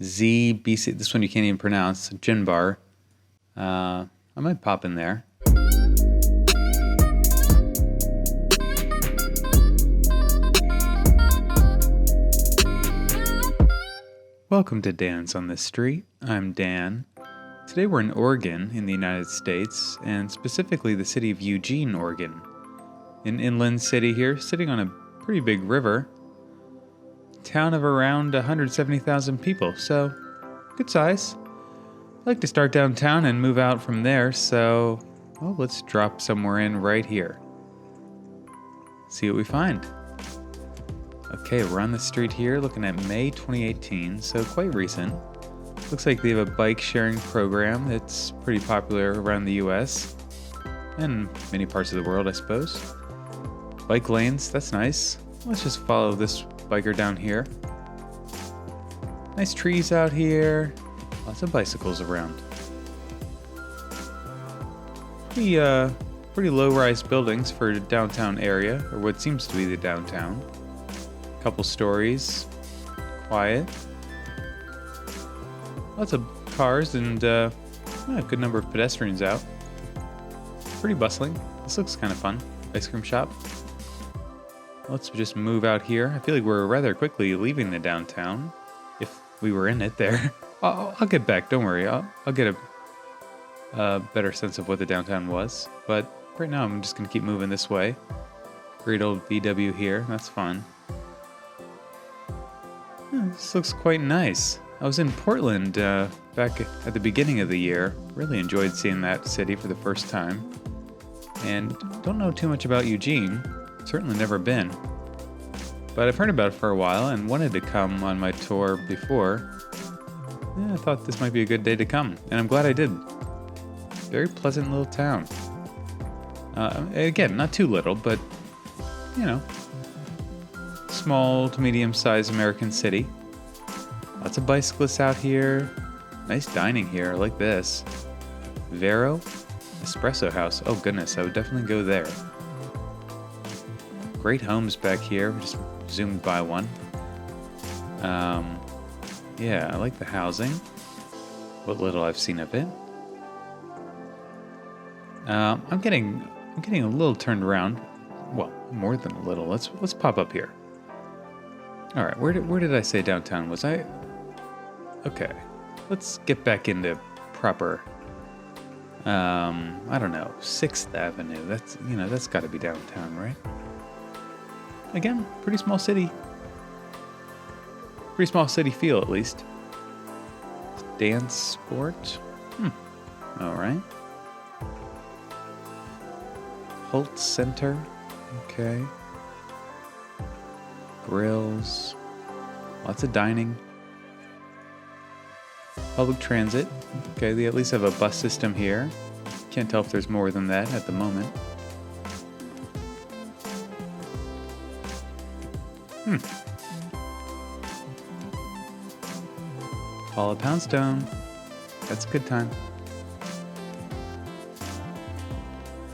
ZBC. This one you can't even pronounce. Gin bar. I might pop in there. Welcome to Dan's on the Street. I'm Dan. Today we're in Oregon in the United States, and specifically the city of Eugene, Oregon. An inland city here, sitting on a pretty big river. Town of around 170,000 people, so good size. I'd like to start downtown and move out from there, so let's drop somewhere in right here. See what we find. Okay, we're on the street here looking at May 2018, so quite recent. Looks like they have a bike sharing program that's pretty popular around the US and many parts of the world, I suppose. Bike lanes, that's nice. Let's just follow this biker down here. Nice trees out here. Lots of bicycles around. Pretty low-rise buildings for the downtown area, or what seems to be the downtown. Couple stories, quiet. Lots of cars and a good number of pedestrians out. Pretty bustling. This looks kind of fun. Ice cream shop. Let's just move out here. I feel like we're rather quickly leaving the downtown, if we were in it there. I'll get back, don't worry. I'll get a better sense of what the downtown was. But right now I'm just going to keep moving this way. Great old VW here, that's fun. This looks quite nice. I was in Portland back at the beginning of the year. Really enjoyed seeing that city for the first time. And don't know too much about Eugene. Certainly never been. But I've heard about it for a while and wanted to come on my tour before. I thought this might be a good day to come, and I'm glad I did. Very pleasant little town. Again, not too little, but, small to medium-sized American city. Lots of bicyclists out here. Nice dining here, I like this. Vero Espresso House. Oh goodness, I would definitely go there. Great homes back here. We just zoomed by one. Yeah, I like the housing. What little I've seen of it. I'm getting a little turned around. Well, more than a little. Let's pop up here. All right, where did I say downtown was? Okay, let's get back into proper. I don't know, 6th Avenue. That's got to be downtown, right? Again, pretty small city. Pretty small city feel, at least. Dance sport. All right. Holt Center. Okay. Grills. Lots of dining. Public transit. Okay, they at least have a bus system here. Can't tell if there's more than that at the moment. Paula Poundstone. That's a good time.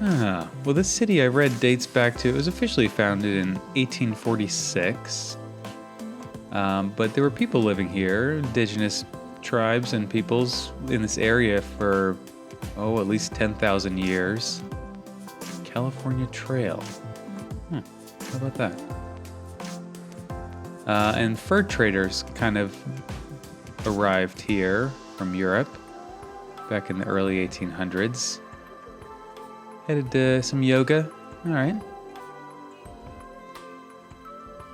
Well, this city I read dates back to, it was officially founded in 1846. But there were people living here, indigenous tribes and peoples in this area for, at least 10,000 years. California Trail. How about that? And fur traders kind of arrived here from Europe back in the early 1800s. Headed to some yoga. All right.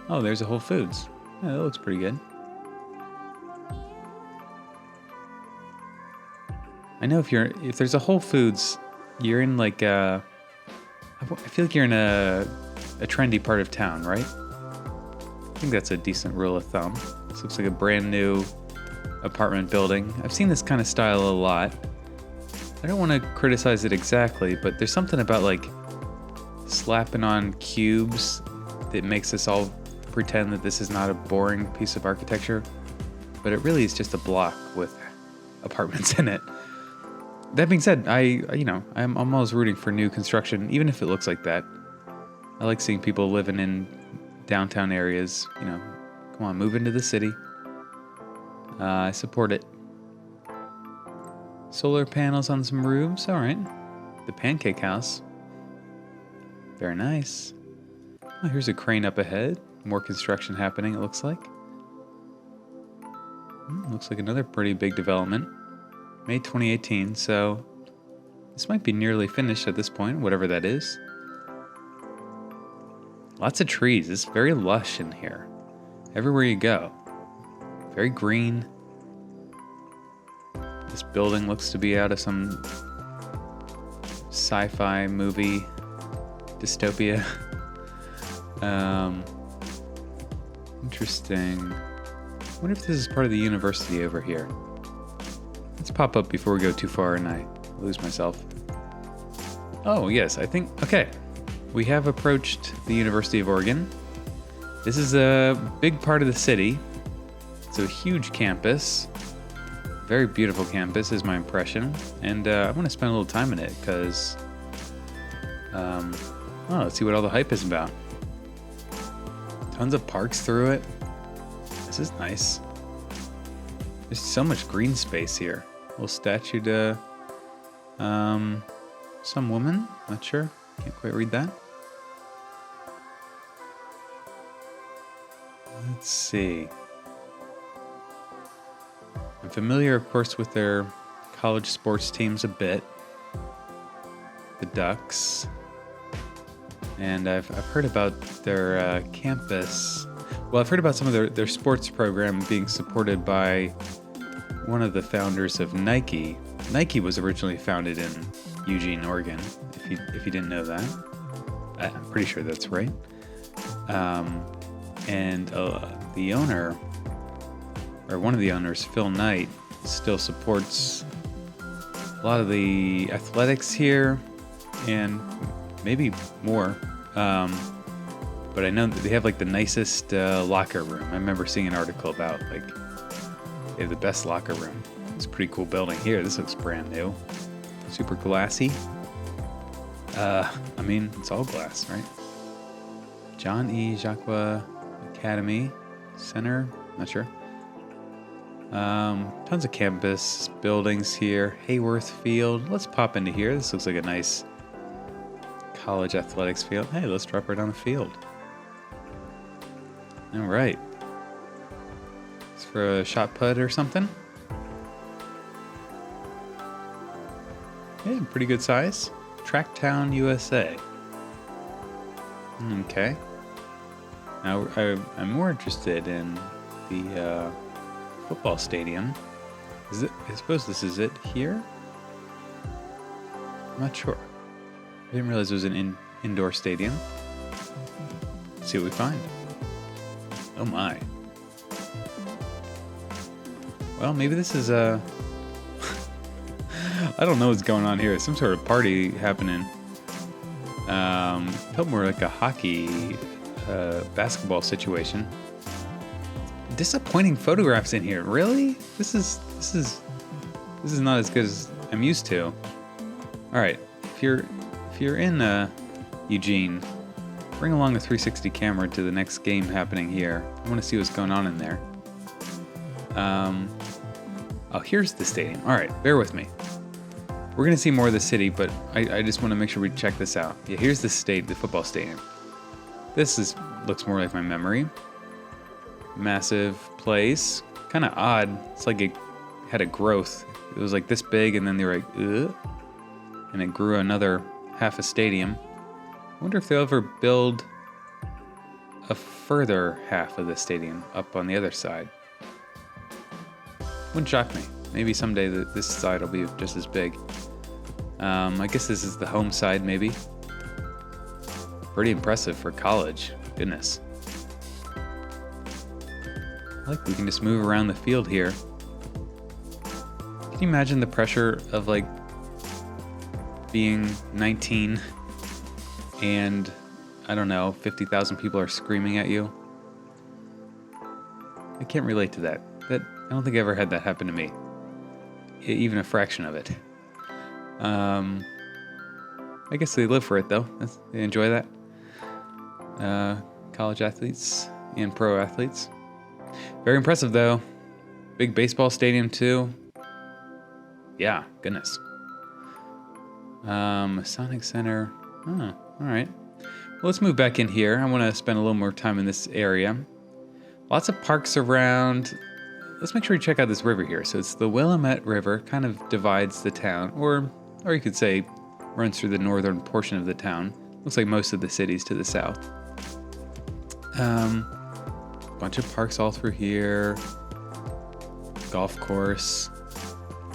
Oh, there's a Whole Foods. Yeah, that looks pretty good. I know if there's a Whole Foods, you're in like I feel like you're in a trendy part of town, right? I think that's a decent rule of thumb. This looks like a brand new apartment building. I've seen this kind of style a lot. I don't want to criticize it exactly, but there's something about like slapping on cubes that makes us all pretend that this is not a boring piece of architecture, but it really is just a block with apartments in it. That being said, I'm always rooting for new construction, even if it looks like that. I like seeing people living in downtown areas. Come on, move into the city. I support it. Solar panels on some roofs. All right. The pancake house. Very nice. Oh, here's a crane up ahead. More construction happening, it looks like. Looks like another pretty big development. May 2018, so this might be nearly finished at this point, whatever that is. Lots of trees. It's very lush in here. Everywhere you go. Very green. This building looks to be out of some sci-fi movie dystopia. Interesting. I wonder if this is part of the university over here. Let's pop up before we go too far and I lose myself. Oh, yes, I think... Okay. We have approached the University of Oregon. This is a big part of the city. It's a huge campus. Very beautiful campus is my impression. And I want to spend a little time in it because... let's see what all the hype is about. Tons of parks through it. This is nice. There's so much green space here. Little statue to some woman. Not sure. Can't quite read that. Let's see. I'm familiar, of course, with their college sports teams a bit. The Ducks. And I've heard about their campus. Well, I've heard about some of their sports program being supported by one of the founders of Nike. Nike was originally founded in Eugene, Oregon, if you didn't know that. I'm pretty sure that's right. And the owner, or one of the owners, Phil Knight, still supports a lot of the athletics here and maybe more. But I know that they have like the nicest locker room. I remember seeing an article about like they have the best locker room. It's a pretty cool building here. This looks brand new. Super glassy. I mean, it's all glass, right? John E. Jacques Academy Center. Not sure. Tons of campus buildings here. Hayworth Field. Let's pop into here. This looks like a nice college athletics field. Hey, let's drop right on the field. All right. It's for a shot put or something. Yeah, pretty good size. Tracktown, USA. Okay. Now I'm more interested in the football stadium. Is it? I suppose this is it here. I'm not sure. I didn't realize it was an indoor stadium. Let's see what we find. Oh my. Well, maybe this is a... I don't know what's going on here. Some sort of party happening. Felt more like a hockey, basketball situation. Disappointing photographs in here. Really? This is not as good as I'm used to. All right. If you're in Eugene, bring along a 360 camera to the next game happening here. I want to see what's going on in there. Oh, here's the stadium. All right, bear with me. We're going to see more of the city, but I just want to make sure we check this out. Yeah, here's the football stadium. This looks more like my memory. Massive place. Kind of odd. It's like it had a growth. It was like this big, and then they were like, ugh. And it grew another half a stadium. I wonder if they'll ever build a further half of the stadium up on the other side. Wouldn't shock me. Maybe someday this side will be just as big. I guess this is the home side, maybe. Pretty impressive for college. Goodness. Like we can just move around the field here. Can you imagine the pressure of like being 19 and I don't know, 50,000 people are screaming at you? I can't relate to that. I don't think I ever had that happen to me. Even a fraction of it. I guess they live for it though. They enjoy that. College athletes and pro athletes. Very impressive though. Big baseball stadium too. Yeah, goodness. Masonic Center. Oh, all right. Well, let's move back in here. I want to spend a little more time in this area. Lots of parks around. Let's make sure we check out this river here. So it's the Willamette River, kind of divides the town, or you could say runs through the northern portion of the town. Looks like most of the cities to the south. Bunch of parks all through here. Golf course.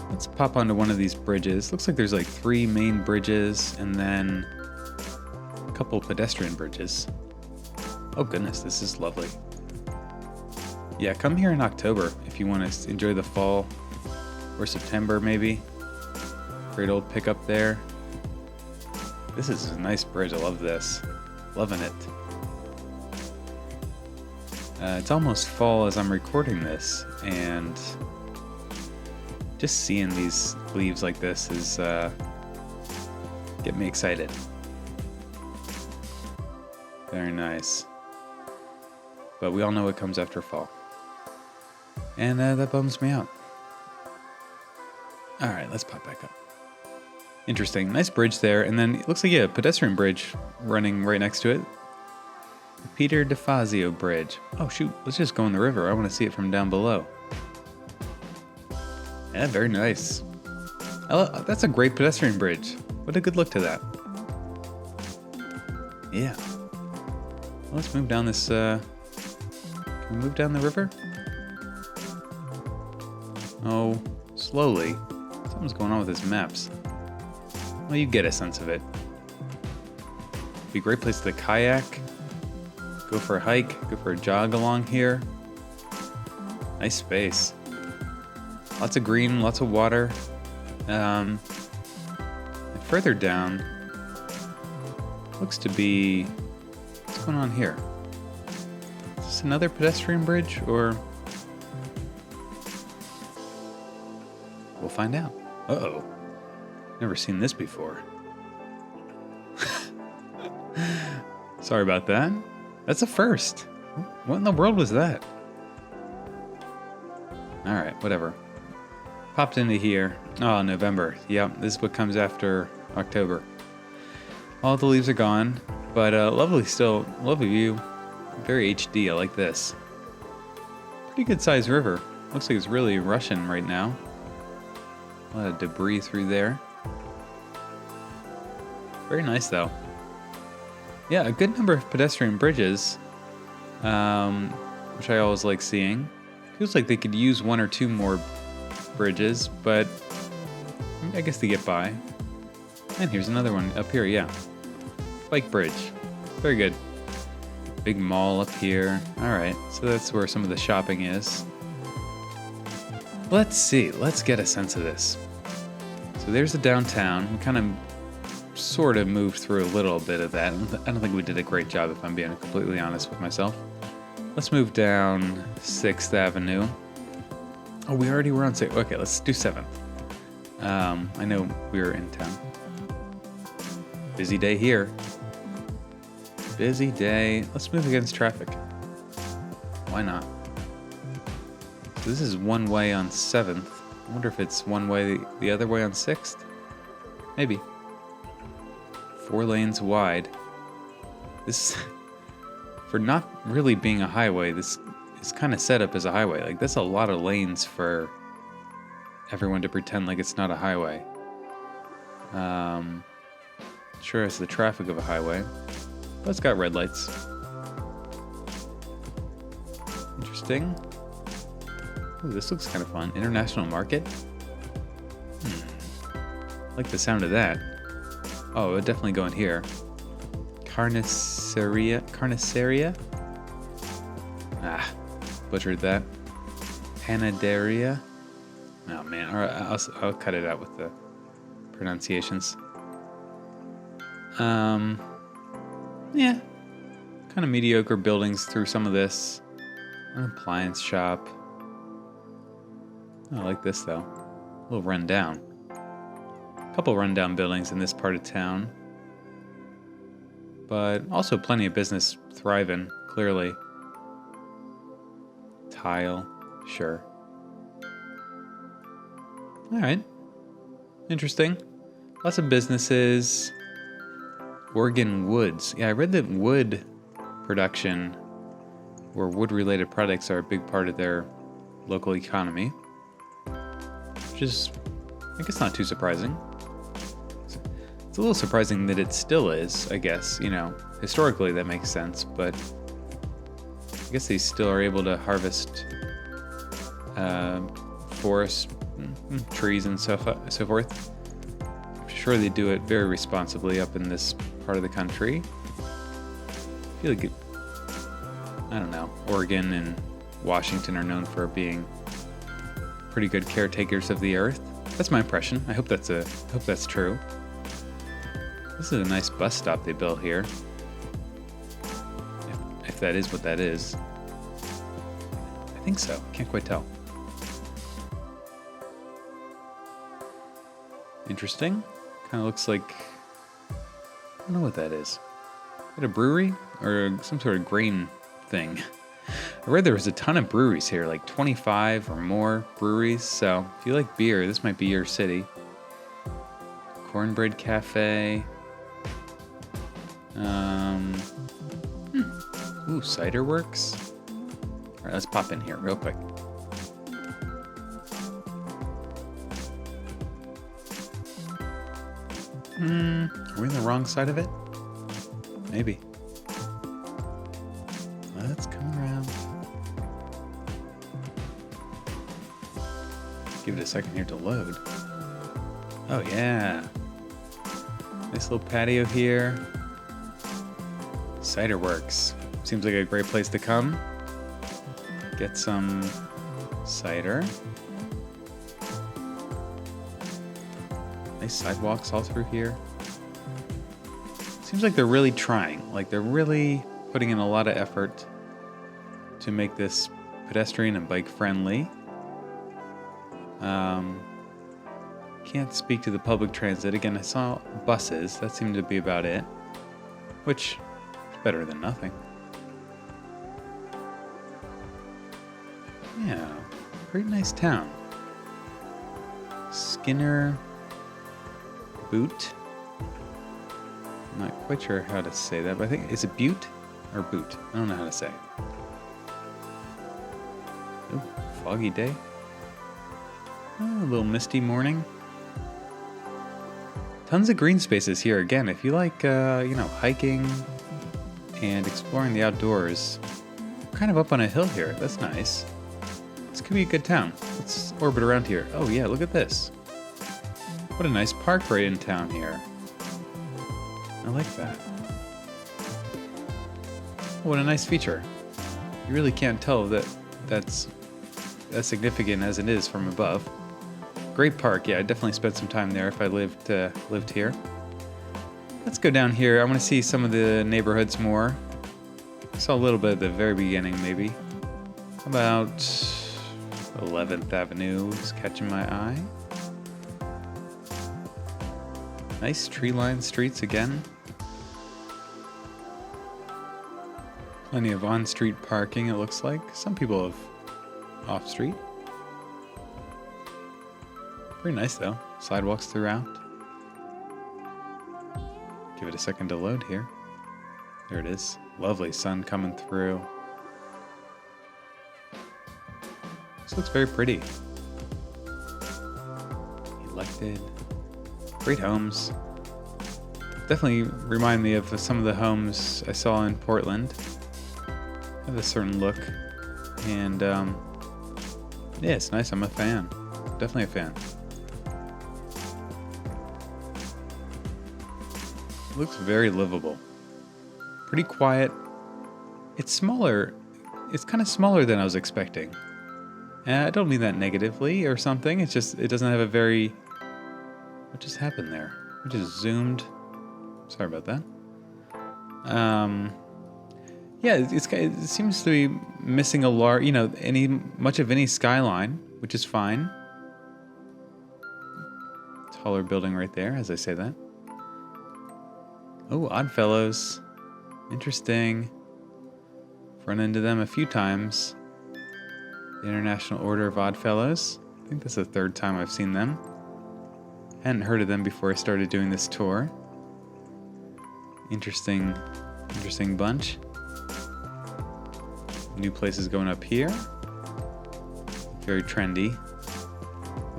Let's pop onto one of these bridges. Looks like there's like 3 main bridges and then a couple pedestrian bridges. Oh goodness, this is lovely. Yeah, come here in October if you want to enjoy the fall, or September maybe. Great old pickup there. This is a nice bridge. I love this. Loving it. It's almost fall as I'm recording this, and just seeing these leaves like this is get me excited. Very nice. But we all know what comes after fall. And that bums me out. All right, let's pop back up. Interesting. Nice bridge there. And then it looks like, yeah, a pedestrian bridge running right next to it. The Peter DeFazio Bridge. Oh, shoot. Let's just go in the river. I want to see it from down below. Yeah, very nice. That's a great pedestrian bridge. What a good look to that. Yeah. Well, let's move down this... Can we move down the river? Oh, slowly. Something's going on with his maps. Well, you get a sense of it. Be a great place to kayak. Go for a hike. Go for a jog along here. Nice space. Lots of green, lots of water. And further down, looks to be... What's going on here? Is this another pedestrian bridge, or... We'll find out. Uh-oh. Never seen this before. Sorry about that. That's a first. What in the world was that? Alright, whatever. Popped into here. Oh, November. Yep, this is what comes after October. All the leaves are gone, but lovely still. Lovely view. Very HD. I like this. Pretty good sized river. Looks like it's really rushing right now. A lot of debris through there. Very nice though. Yeah, a good number of pedestrian bridges, which I always like seeing. Feels like they could use 1 or 2 more bridges, but I guess they get by. And here's another one up here, yeah. Bike bridge. Very good. Big mall up here. Alright, so that's where some of the shopping is. Let's see, let's get a sense of this. So there's the downtown. We kind of sort of moved through a little bit of that. I don't think we did a great job, if I'm being completely honest with myself. Let's move down 6th Avenue. Oh, we already were on 6th. Okay, let's do 7th. I know we were in town. Busy day here. Busy day. Let's move against traffic. Why not? So this is one way on 7th. I wonder if it's one way the other way on 6th? Maybe. 4 lanes wide. This, for not really being a highway, this is kind of set up as a highway. Like, that's a lot of lanes for everyone to pretend like it's not a highway. Sure has the traffic of a highway, but it's got red lights. Interesting. Ooh, this looks kind of fun. International Market? I like the sound of that. Oh, it would definitely go in here. Carniceria? Ah, butchered that. Panaderia? Oh man, all right, I'll cut it out with the pronunciations. Yeah, kind of mediocre buildings through some of this. An appliance shop. I like this though. A little run down. A couple rundown buildings in this part of town. But also plenty of business thriving, clearly. Tile, sure. All right. Interesting. Lots of businesses. Oregon Woods. Yeah, I read that wood production or wood-related products are a big part of their local economy, which is, I guess, not too surprising. It's a little surprising that it still is, I guess. Historically that makes sense, but I guess they still are able to harvest forest, trees, and so forth. I'm sure they do it very responsibly up in this part of the country. I feel like I don't know, Oregon and Washington are known for being pretty good caretakers of the earth. That's my impression. I hope that's true. This is a nice bus stop they built here. If that is what that is. I think so. Can't quite tell. Interesting. Kind of looks like, I don't know what that is. Is it a brewery or some sort of grain thing? I read there was a ton of breweries here, like 25 or more breweries. So if you like beer, this might be your city. Cornbread Cafe. Ooh, Cider Works. All right, let's pop in here real quick. Are we on the wrong side of it? Maybe. Let's come around. Give it a second here to load. Oh yeah. Nice little patio here. Cider Works. Seems like a great place to come. Get some cider. Nice sidewalks all through here. Seems like they're really trying. Like they're really putting in a lot of effort to make this pedestrian and bike friendly. Can't speak to the public transit. Again, I saw buses. That seemed to be about it. Which is better than nothing. Yeah, pretty nice town. Skinner Butte. I'm not quite sure how to say that, but I think, is it Butte or Boot? I don't know how to say it. Ooh, foggy day. Oh, a little misty morning. Tons of green spaces here. Again, if you like, hiking and exploring the outdoors, we're kind of up on a hill here. That's nice. This could be a good town. Let's orbit around here. Oh yeah, look at this. What a nice park right in town here. I like that. What a nice feature. You really can't tell that that's as significant as it is from above. Great park. Yeah, I'd definitely spend some time there if I lived here. Let's go down here. I want to see some of the neighborhoods more. I saw a little bit at the very beginning, maybe. How about 11th Avenue is catching my eye. Nice tree-lined streets again. Plenty of on-street parking, it looks like. Some people have off-street. Pretty nice, though. Sidewalks throughout. Give it a second to load here. There it is. Lovely sun coming through. This looks very pretty. Elected. Great homes. Definitely remind me of some of the homes I saw in Portland. Have a certain look. And, yeah, it's nice. I'm a fan. Definitely a fan. It looks very livable. Pretty quiet. It's smaller. It's kind of smaller than I was expecting. And I don't mean that negatively or something. It's just, it doesn't have a very... What just happened there? We just zoomed. Sorry about that. Yeah, it seems to be missing a large, much of any skyline, which is fine. Taller building right there, as I say that. Oh, Oddfellows. Interesting. Run into them a few times. The International Order of Oddfellows. I think that's the third time I've seen them. Hadn't heard of them before I started doing this tour. Interesting bunch. New places going up here. Very trendy.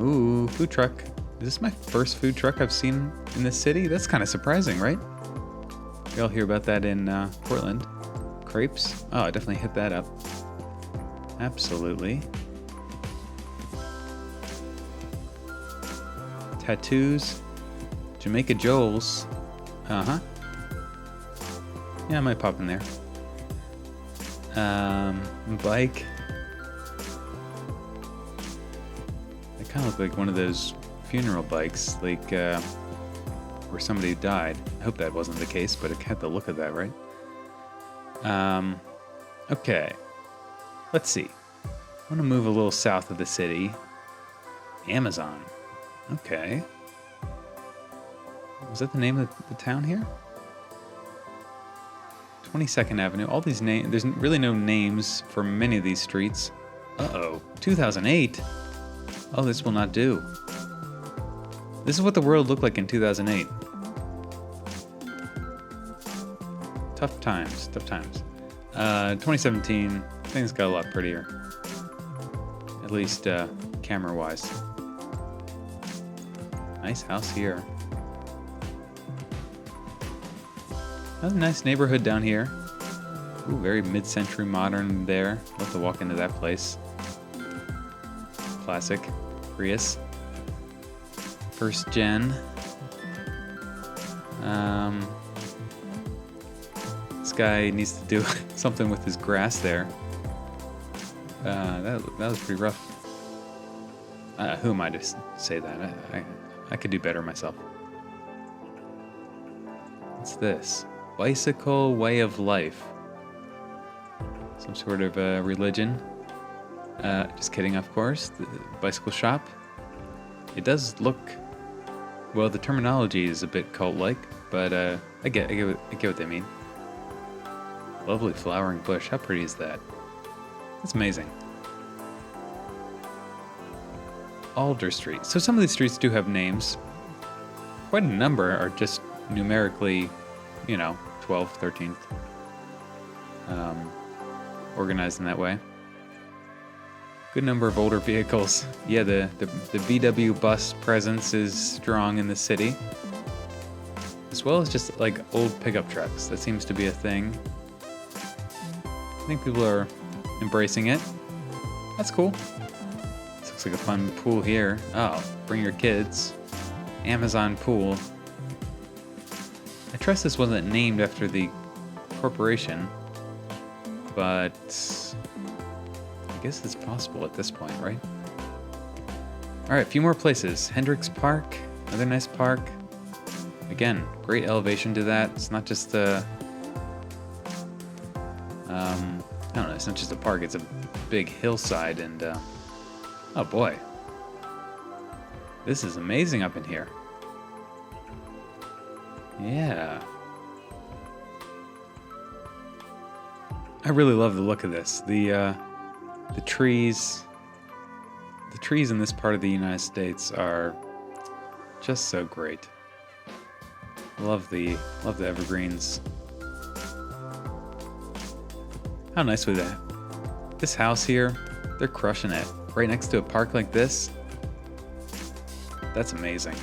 Ooh, food truck. Is this my first food truck I've seen in this city? That's kind of surprising, right? We all hear about that in Portland. Crepes. Oh, I definitely hit that up. Absolutely. Tattoos. Jamaica Joel's. Uh-huh. Yeah, I might pop in there. Bike. They kind of look like one of those funeral bikes, like where somebody died. I hope that wasn't the case, but it had the look of that, right? Okay. Let's see. I want to move a little south of the city. Amazon. Okay. Was that the name of the town here? 22nd Avenue. All these names. There's really no names for many of these streets. Uh-oh. 2008? Oh, this will not do. This is what the world looked like in 2008. Tough times. 2017, things got a lot prettier. At least camera-wise. Nice house here. That's a nice neighborhood down here. Ooh, very mid-century modern there. Love to walk into that place. Classic. Prius. First gen. This guy needs to do something with his grass there. That was pretty rough. Who am I to say that? I could do better myself. What's this? Bicycle way of life. Some sort of religion. Just kidding, of course. The bicycle shop. It does look... Well, the terminology is a bit cult-like, but I get what they mean. Lovely flowering bush. How pretty is that? That's amazing. Alder Street. So some of these streets do have names. Quite a number are just numerically, 12th, 13th. Organized in that way. Good number of older vehicles. Yeah, the VW bus presence is strong in the city. As well as just like old pickup trucks. That seems to be a thing. I think people are embracing it. That's cool. This looks like a fun pool here. Oh, bring your kids. Amazon pool. I trust this wasn't named after the corporation, but I guess it's possible at this point, right? All right, a few more places. Hendricks Park, another nice park. Again, great elevation to that. It's not just I don't know, it's not just a park, it's a big hillside, and oh boy. This is amazing up in here. Yeah. I really love the look of this. The trees in this part of the United States are just so great. Love the evergreens. How nice was that? This house here, they're crushing it. Right next to a park like this. That's amazing.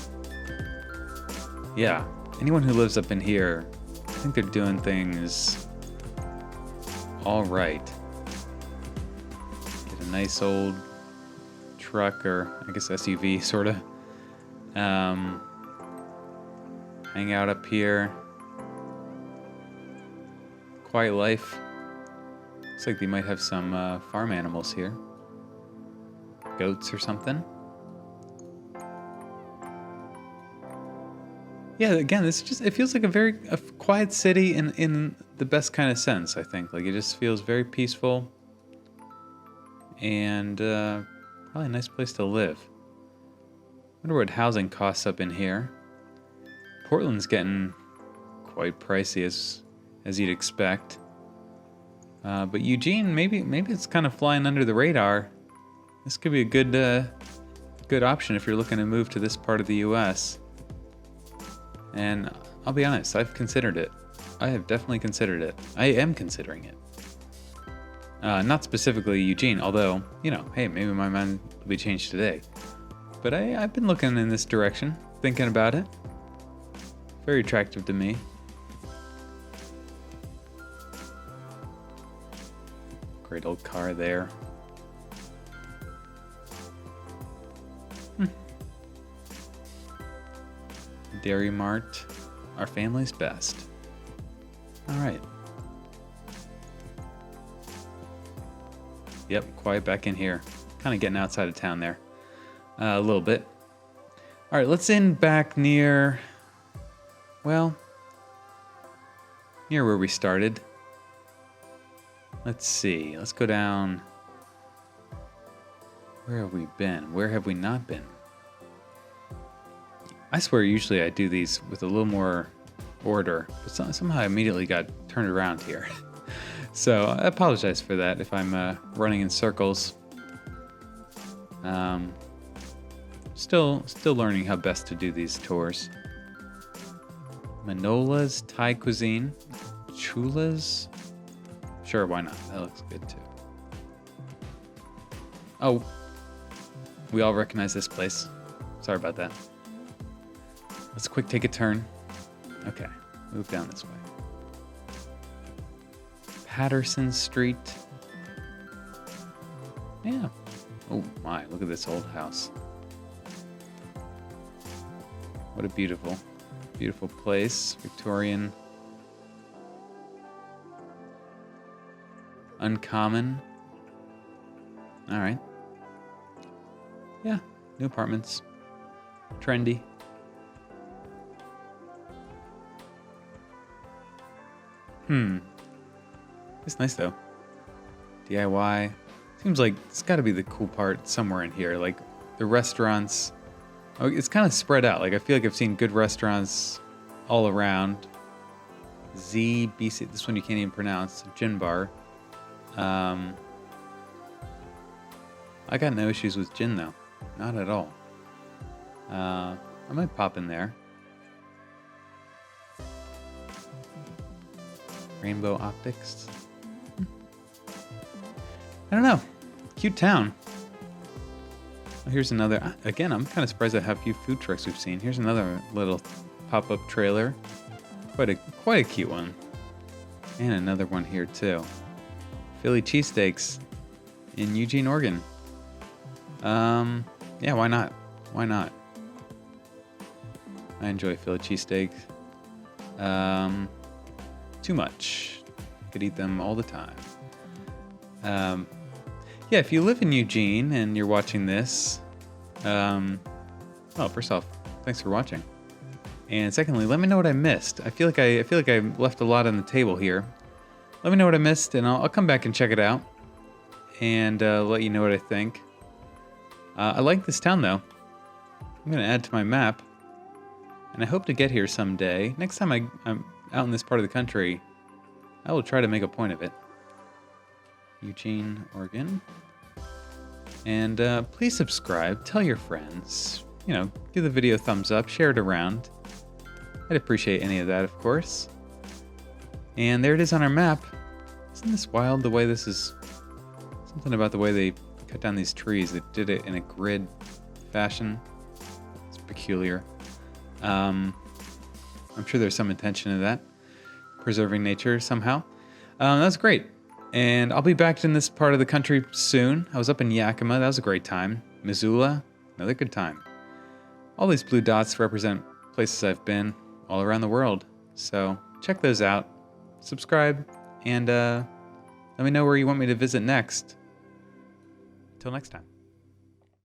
Yeah, anyone who lives up in here, I think they're doing things all right. Get a nice old truck, or I guess SUV, sort of. Hang out up here. Quiet life. Looks like they might have some farm animals here. Goats or something. Yeah, again, it feels like a quiet city in the best kind of sense, I think. Like, it just feels very peaceful and probably a nice place to live. Wonder what housing costs up in here. Portland's getting quite pricey as you'd expect. But Eugene, maybe it's kind of flying under the radar. This could be a good good option if you're looking to move to this part of the US. And I'll be honest, I've considered it. I have definitely considered it. I am considering it. Not specifically Eugene, although, you know, hey, maybe my mind will be changed today. But I've been looking in this direction, thinking about it. Very attractive to me. Great old car there. Dairy Mart, our family's best. All right. Yep, quiet back in here. Kind of getting outside of town there. A little bit. All right, let's end back near, well, near where we started. Let's see. Let's go down. Where have we been? Where have we not been? I swear usually I do these with a little more order, but somehow I immediately got turned around here. So I apologize for that if I'm running in circles. Still learning how best to do these tours. Manola's Thai cuisine. Chula's. Sure, why not? That looks good too. Oh, we all recognize this place. Sorry about that. Let's quick take a turn. Okay, move down this way. Patterson Street. Yeah. Oh my, look at this old house. What a beautiful, beautiful place. Victorian. Uncommon. All right. Yeah, new apartments. Trendy. It's nice though. DIY. Seems like it's got to be the cool part somewhere in here. Like the restaurants. Oh, it's kind of spread out. Like I feel like I've seen good restaurants all around. ZBC. This one you can't even pronounce. Gin bar. I got no issues with gin though. Not at all. I might pop in there. Rainbow Optics. I don't know. Cute town. Oh, here's another. Again, I'm kind of surprised at how few food trucks we've seen. Here's another little pop-up trailer. Quite a cute one. And another one here too. Philly cheesesteaks in Eugene, Oregon. Yeah, why not? Why not? I enjoy Philly cheesesteaks. Too much. Could eat them all the time. Yeah, if you live in Eugene and you're watching this, well, first off, thanks for watching. And secondly, let me know what I missed. I feel like I left a lot on the table here. Let me know what I missed, and I'll come back and check it out, and let you know what I think. I like this town though. I'm gonna add to my map, and I hope to get here someday. Next time I'm out in this part of the country, I will try to make a point of it. Eugene, Oregon. And please subscribe, tell your friends, you know, give the video a thumbs up, share it around. I'd appreciate any of that, of course. And there it is on our map. Isn't this wild the way this is? Something about the way they cut down these trees. They did it in a grid fashion. It's peculiar. I'm sure there's some intention in that. Preserving nature somehow. That's great. And I'll be back in this part of the country soon. I was up in Yakima. That was a great time. Missoula, another good time. All these blue dots represent places I've been all around the world. So check those out. Subscribe. And let me know where you want me to visit next. Till next time.